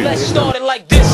Let's start it like this.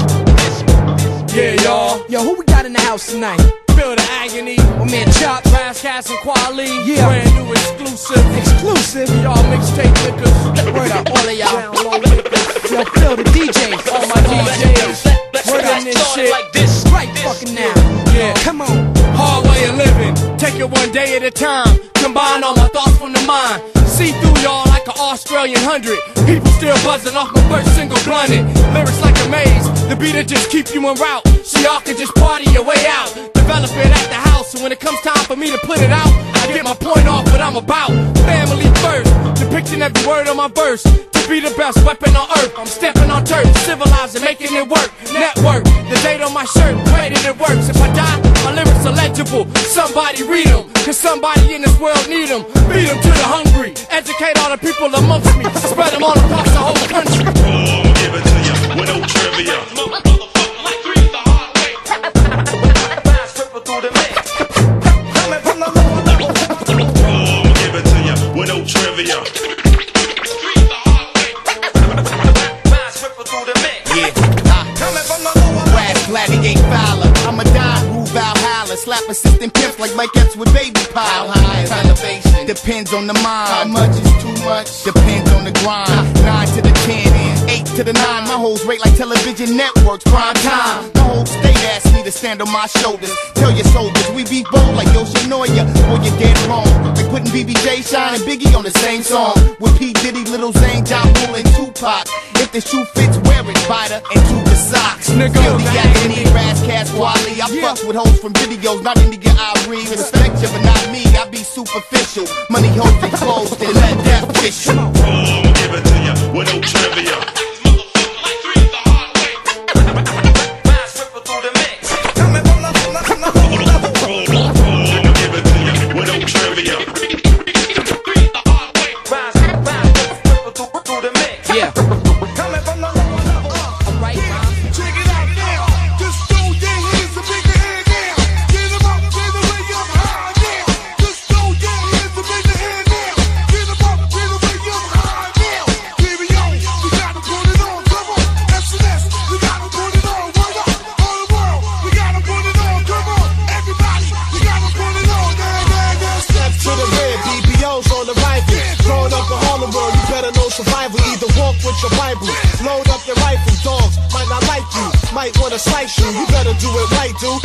Yeah, y'all. Yo, who we got in the house tonight? Feel the agony. My man Chop. Razzcast and Quali. Yeah. Brand new exclusive. Exclusive. Y'all mixtape niggas. Word up, all of y'all. Down low niggas. Yo, Phil, the DJs. All my DJs. Let's Word on this start shit. it like this. Right fucking now. Yeah. Come on. Hard way of living. Take it one day at a time. Combine all my thoughts from the mind. See through y'all like an Australian 100. People still buzzing off my first single blunted. Lyrics like a maze. The beat'll just keep you en route. So y'all can just party your way out. Develop it at the house. So when it comes time for me to put it out, I get my point off what I'm about. Family first. Depicting every word of my verse. To be the best weapon on earth. I'm stepping on turf. Civilizing, making it work. Network. The date on my shirt. Pray that it works. If I die, my lyrics are legible. Somebody read them. Cause somebody in this world need them. Feed them to the hungry. Educate all the people amongst me. Spread them all across the whole country. I'ma give it to you with no trivia. I'ma give it to you with no trivia. Brass gladiator fowler. I'm a dime groove Valhalla. Slap assistant pimps like Mike Epps with baby power. How high is elevation? Depends on the mind. How much is too much? Depends on the grind. 9 to the 10, 8 to the 9. My hoes rate like television networks. Prime time. My whole state asked me to stand on my shoulders. Tell your soldiers we be bold like Yoshinoya. Boy, you're dead wrong. Like putting BBJ, Shine, and Biggie on the same song. With P. Diddy, Lil Zane, Ja Rule, and Tupac. If the shoe fits, wear it, Spider, and to the socks. Nigga, Feel the agony, Razzcast, Quali. I fuck with hoes from videos, not India, Irene. Respect you, but not me. I be superficial. Money hoes exposed and let that fish. I'ma give it to you with no trivia. I'ma give it to you with no trivia. Yeah. Alright, Check it out now. Just throw your hands up in the air now. Get them up, get them way up high now. Just throw your hands up in the air now. Get them up, get them way up high now. Baby, yo, we gotta put it on. Come on, SNS, we gotta put it on. Word up, all the world, we gotta put it on. Come on, everybody, we gotta put it on. Step to the rear, BBO's on the rifle. Growing up in Harlem world, you better know survival. Either walk with your Bible, load up your rifle. Dogs might not like you, might wanna slice you. You better do it right, dude.